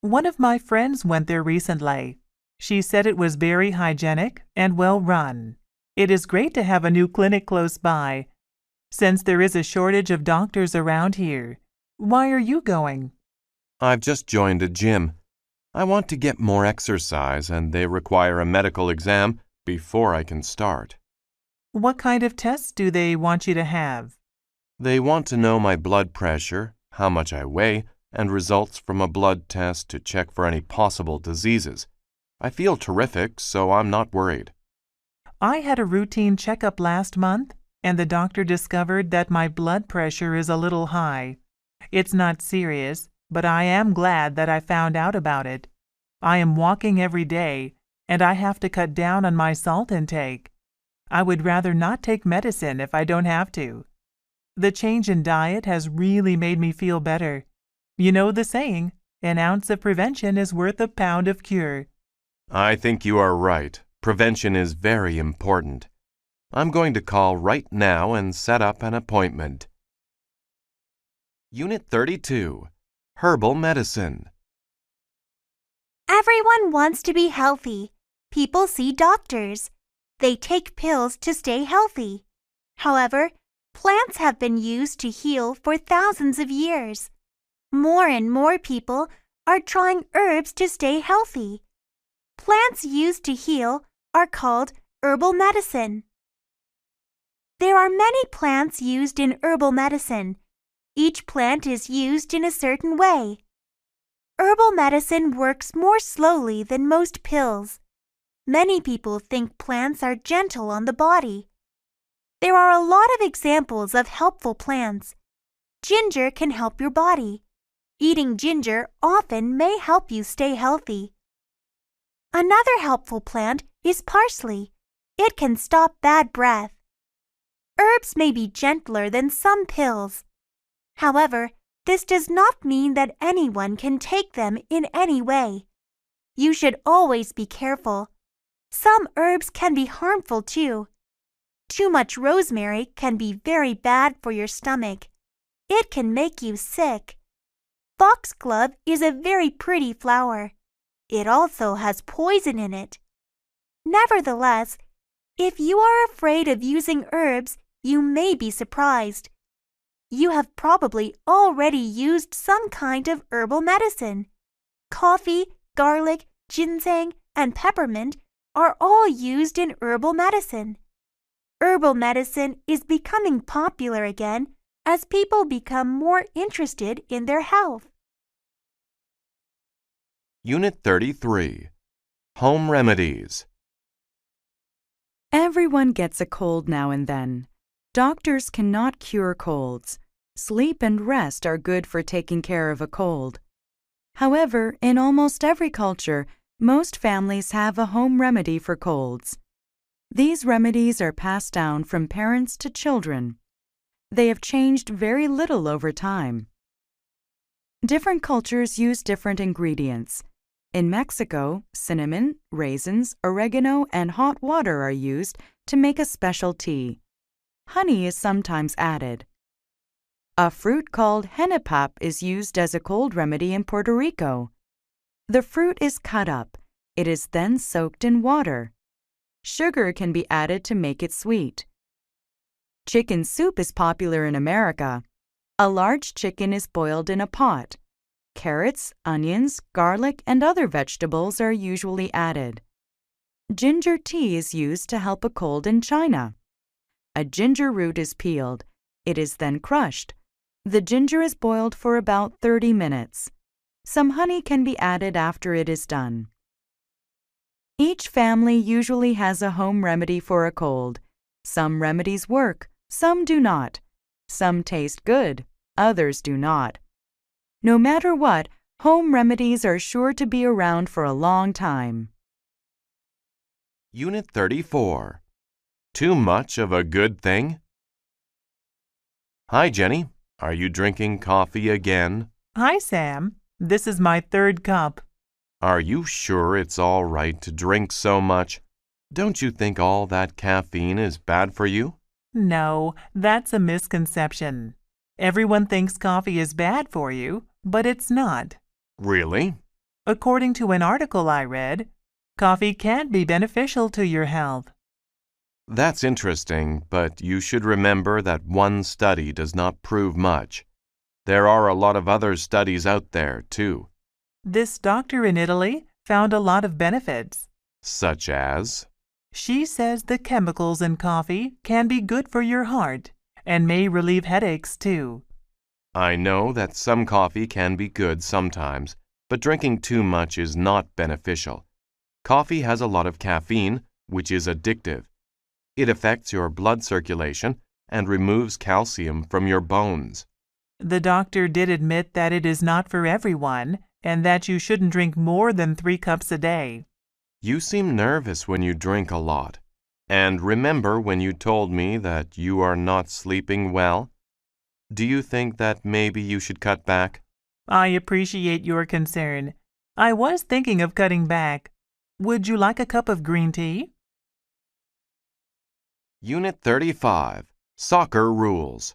One of my friends went there recently. She said it was very hygienic and well run. It is great to have a new clinic close by, since there is a shortage of doctors around here. Why are you going? I've just joined a gym. I want to get more exercise, and they require a medical exam before I can start. What kind of tests do they want you to have? They want to know my blood pressure, how much I weigh, and results from a blood test to check for any possible diseases. I feel terrific, so I'm not worried. I had a routine checkup last month, and the doctor discovered that my blood pressure is a little high. It's not serious, but I am glad that I found out about it. I am walking every day, and I have to cut down on my salt intake. I would rather not take medicine if I don't have to. The change in diet has really made me feel better. You know the saying, an ounce of prevention is worth a pound of cure. I think you are right. Prevention is very important. I'm going to call right now and set up an appointment. Unit 32. Herbal Medicine. Everyone wants to be healthy. People see doctors. They take pills to stay healthy. However, plants have been used to heal for thousands of years. More and more people are trying herbs to stay healthy. Plants used to heal are called herbal medicine. There are many plants used in herbal medicine. Each plant is used in a certain way. Herbal medicine works more slowly than most pills. Many people think plants are gentle on the body. There are a lot of examples of helpful plants. Ginger can help your body. Eating ginger often may help you stay healthy. Another helpful plant is parsley. It can stop bad breath. Herbs may be gentler than some pills. However, this does not mean that anyone can take them in any way. You should always be careful. Some herbs can be harmful too. Too much rosemary can be very bad for your stomach. It can make you sick. Foxglove is a very pretty flower. It also has poison in it. Nevertheless, if you are afraid of using herbs, you may be surprised. You have probably already used some kind of herbal medicine. Coffee, garlic, ginseng, and peppermint are all used in herbal medicine. Herbal medicine is becoming popular again as people become more interested in their health. Unit 33. Home Remedies. Everyone gets a cold now and then. Doctors cannot cure colds. Sleep and rest are good for taking care of a cold. However, in almost every culture, most families have a home remedy for colds. These remedies are passed down from parents to children. They have changed very little over time. Different cultures use different ingredients. In Mexico, cinnamon, raisins, oregano, and hot water are used to make a special tea. Honey is sometimes added. A fruit called henepap is used as a cold remedy in Puerto Rico. The fruit is cut up. It is then soaked in water. Sugar can be added to make it sweet. Chicken soup is popular in America. A large chicken is boiled in a pot. Carrots, onions, garlic, and other vegetables are usually added. Ginger tea is used to help a cold in China. A ginger root is peeled. It is then crushed. The ginger is boiled for about 30 minutes. Some honey can be added after it is done. Each family usually has a home remedy for a cold. Some remedies work, some do not. Some taste good, others do not. No matter what, home remedies are sure to be around for a long time. Unit 34. Too much of a good thing? Hi, Jenny. Are you drinking coffee again? Hi, Sam. This is my third cup. Are you sure it's all right to drink so much? Don't you think all that caffeine is bad for you? No, that's a misconception. Everyone thinks coffee is bad for you, but it's not. Really? According to an article I read, coffee can be beneficial to your health. That's interesting, but you should remember that one study does not prove much. There are a lot of other studies out there, too. This doctor in Italy found a lot of benefits. Such as? She says the chemicals in coffee can be good for your heart and may relieve headaches too. I know that some coffee can be good sometimes, but drinking too much is not beneficial. Coffee has a lot of caffeine, which is addictive. It affects your blood circulation and removes calcium from your bones. The doctor did admit that it is not for everyone and that you shouldn't drink more than 3 cups a day. You seem nervous when you drink a lot. And remember when you told me that you are not sleeping well? Do you think that maybe you should cut back? I appreciate your concern. I was thinking of cutting back. Would you like a cup of green tea? Unit 35. Soccer Rules.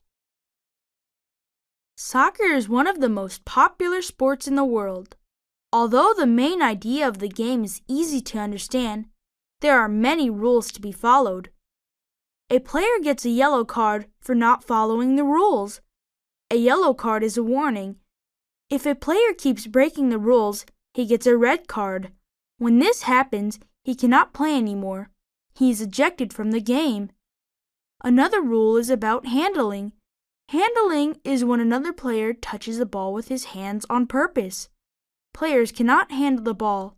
Soccer is one of the most popular sports in the world. Although the main idea of the game is easy to understand, there are many rules to be followed. A player gets a yellow card for not following the rules. A yellow card is a warning. If a player keeps breaking the rules, he gets a red card. When this happens, he cannot play anymore. He is ejected from the game. Another rule is about handling. Handling is when another player touches the ball with his hands on purpose. Players cannot handle the ball.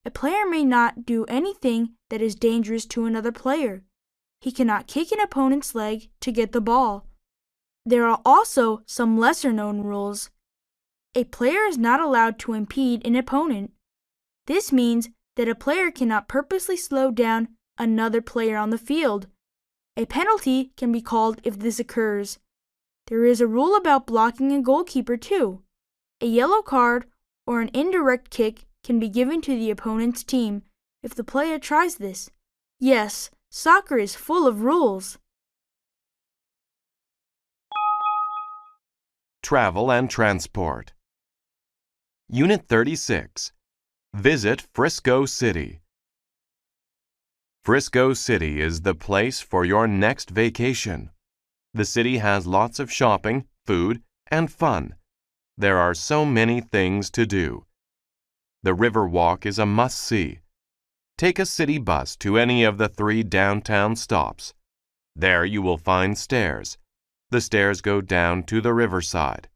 A player may not do anything that is dangerous to another player. He cannot kick an opponent's leg to get the ball. There are also some lesser-known rules. A player is not allowed to impede an opponent. This means that a player cannot purposely slow down another player on the field. A penalty can be called if this occurs. There is a rule about blocking a goalkeeper too. A yellow card or an indirect kick can be given to the opponent's team if the player tries this. Yes, soccer is full of rules. Travel and Transport. Unit 36. Visit Frisco City. Frisco City is the place for your next vacation. The city has lots of shopping, food, and fun. There are so many things to do. The River Walk is a must-see. Take a city bus to any of the 3 downtown stops. There you will find stairs. The stairs go down to the riverside.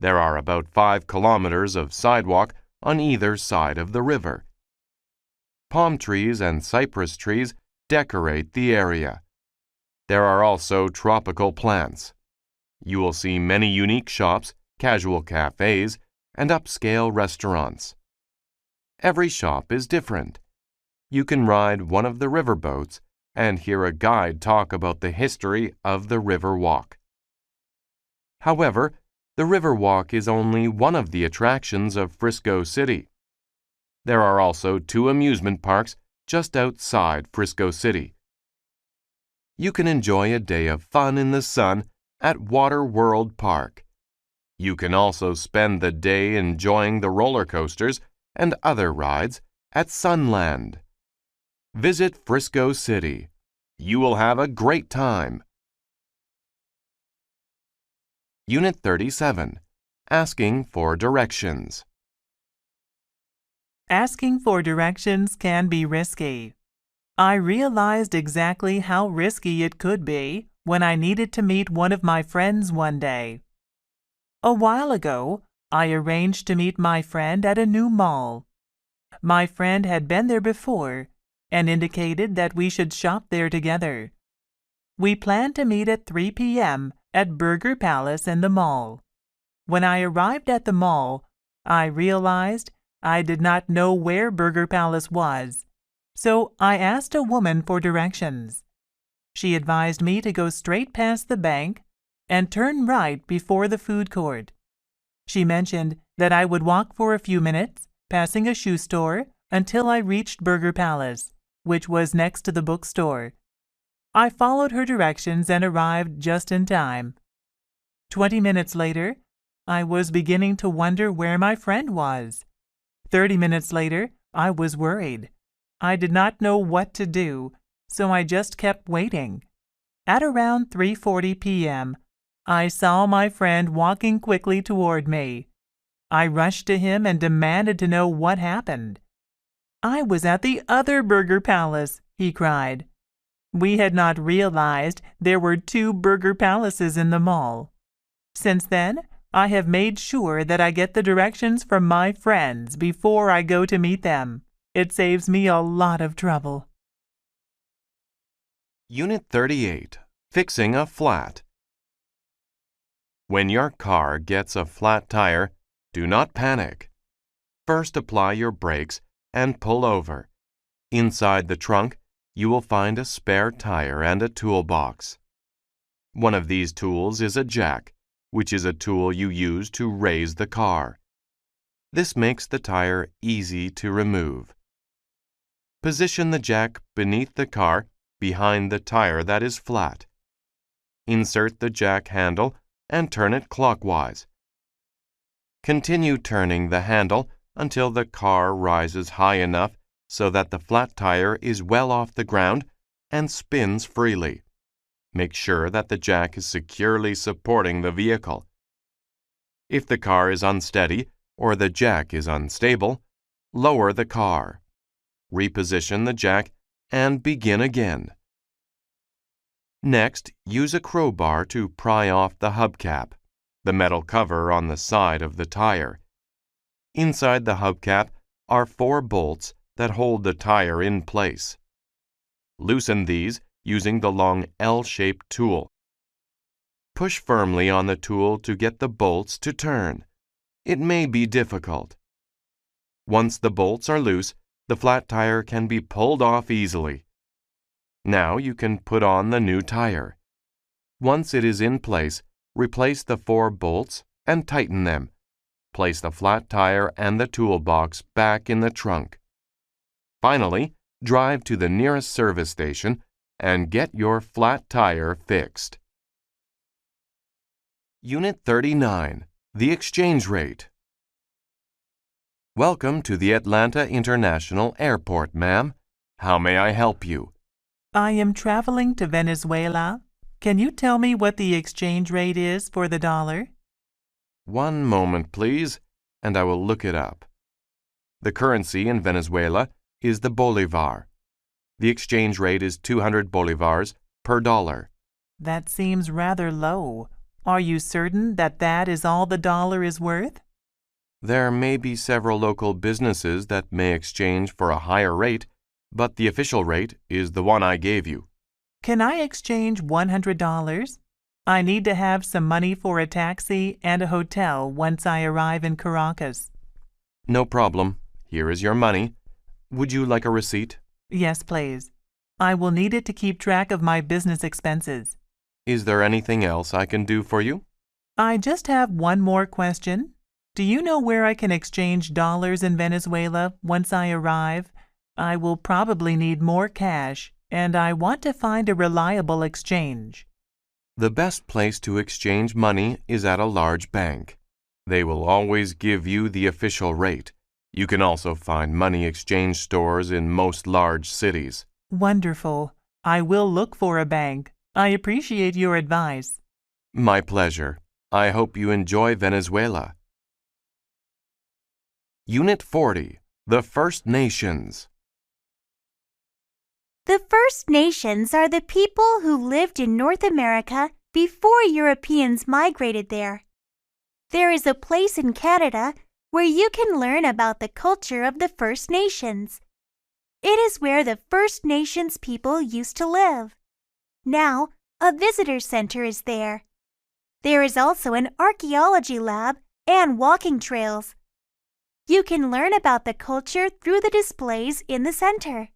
There are about 5 kilometers of sidewalk on either side of the river. Palm trees and cypress trees decorate the area. There are also tropical plants. You will see many unique shops, casual cafes, and upscale restaurants. Every shop is different. You can ride one of the riverboats and hear a guide talk about the history of the River Walk. However, the River Walk is only one of the attractions of Frisco City. There are also 2 amusement parks just outside Frisco City. You can enjoy a day of fun in the sun at Water World Park. You can also spend the day enjoying the roller coasters and other rides at Sunland. Visit Frisco City. You will have a great time. Unit 37. Asking for directions. Asking for directions can be risky. I realized exactly how risky it could be when I needed to meet one of my friends one day. A while ago, I arranged to meet my friend at a new mall. My friend had been there before and indicated that we should shop there together. We planned to meet at 3 p.m. at Burger Palace in the mall. When I arrived at the mall, I realized I did not know where Burger Palace was, so I asked a woman for directions. She advised me to go straight past the bank and turn right before the food court. She mentioned that I would walk for a few minutes, passing a shoe store, until I reached Burger Palace, which was next to the bookstore. I followed her directions and arrived just in time. 20 minutes later, I was beginning to wonder where my friend was. 30 minutes later, I was worried. I did not know what to do, so I just kept waiting. At around 3:40 p.m., I saw my friend walking quickly toward me. I rushed to him and demanded to know what happened. "I was at the other Burger Palace," he cried. We had not realized there were 2 Burger Palaces in the mall. Since then, I have made sure that I get the directions from my friends before I go to meet them. It saves me a lot of trouble. Unit 38. Fixing a flat. When your car gets a flat tire, do not panic. First apply your brakes and pull over. Inside the trunk, you will find a spare tire and a toolbox. One of these tools is a jack, which is a tool you use to raise the car. This makes the tire easy to remove. Position the jack beneath the car, behind the tire that is flat. Insert the jack handle and turn it clockwise. Continue turning the handle until the car rises high enough so that the flat tire is well off the ground and spins freely. Make sure that the jack is securely supporting the vehicle. If the car is unsteady or the jack is unstable, lower the car. Reposition the jack and begin again. Next, use a crowbar to pry off the hubcap, the metal cover on the side of the tire. Inside the hubcap are 4 bolts that hold the tire in place. Loosen these using the long L-shaped tool. Push firmly on the tool to get the bolts to turn. It may be difficult. Once the bolts are loose, the flat tire can be pulled off easily. Now you can put on the new tire. Once it is in place, replace the 4 bolts and tighten them. Place the flat tire and the toolbox back in the trunk. Finally, drive to the nearest service station and get your flat tire fixed. Unit 39, The Exchange Rate. Welcome to the Atlanta International Airport, ma'am. How may I help you? I am traveling to Venezuela. Can you tell me what the exchange rate is for the dollar? One moment, please, and I will look it up. The currency in Venezuela is the bolivar. The exchange rate is 200 bolivars per dollar. That seems rather low. Are you certain that that is all the dollar is worth? There may be several local businesses that may exchange for a higher rate, but the official rate is the one I gave you. Can I exchange $100? I need to have some money for a taxi and a hotel once I arrive in Caracas. No problem. Here is your money. Would you like a receipt? Yes, please. I will need it to keep track of my business expenses. Is there anything else I can do for you? I just have one more question. Do you know where I can exchange dollars in Venezuela once I arrive? I will probably need more cash, and I want to find a reliable exchange. The best place to exchange money is at a large bank. They will always give you the official rate. You can also find money exchange stores in most large cities. Wonderful. I will look for a bank. I appreciate your advice. My pleasure. I hope you enjoy Venezuela. Unit 40, The First Nations. The First Nations are the people who lived in North America before Europeans migrated there. There is a place in Canada where you can learn about the culture of the First Nations. It is where the First Nations people used to live. Now, a visitor center is there. There is also an archaeology lab and walking trails. You can learn about the culture through the displays in the center.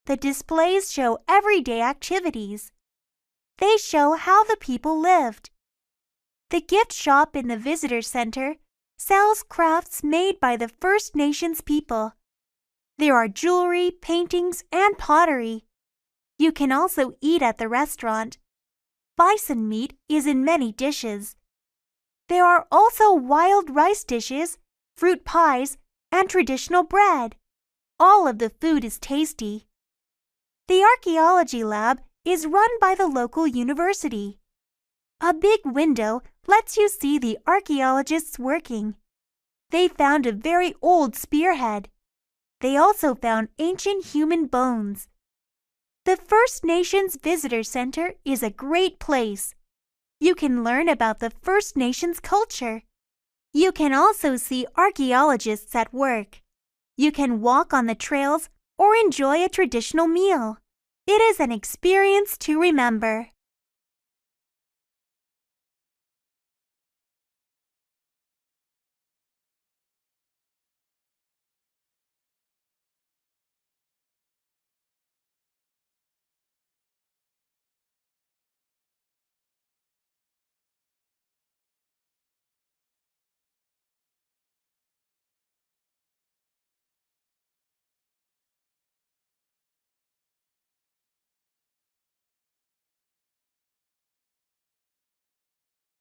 The displays show everyday activities. They show how the people lived. The gift shop in the visitor center sells crafts made by the First Nations people. There are jewelry, paintings, and pottery. You can also eat at the restaurant. Bison meat is in many dishes. There are also wild rice dishes, fruit pies, and traditional bread. All of the food is tasty. The archaeology lab is run by the local university. A big window lets you see the archaeologists working. They found a very old spearhead. They also found ancient human bones. The First Nations Visitor Center is a great place. You can learn about the First Nations culture. You can also see archaeologists at work. You can walk on the trails or enjoy a traditional meal. It is an experience to remember.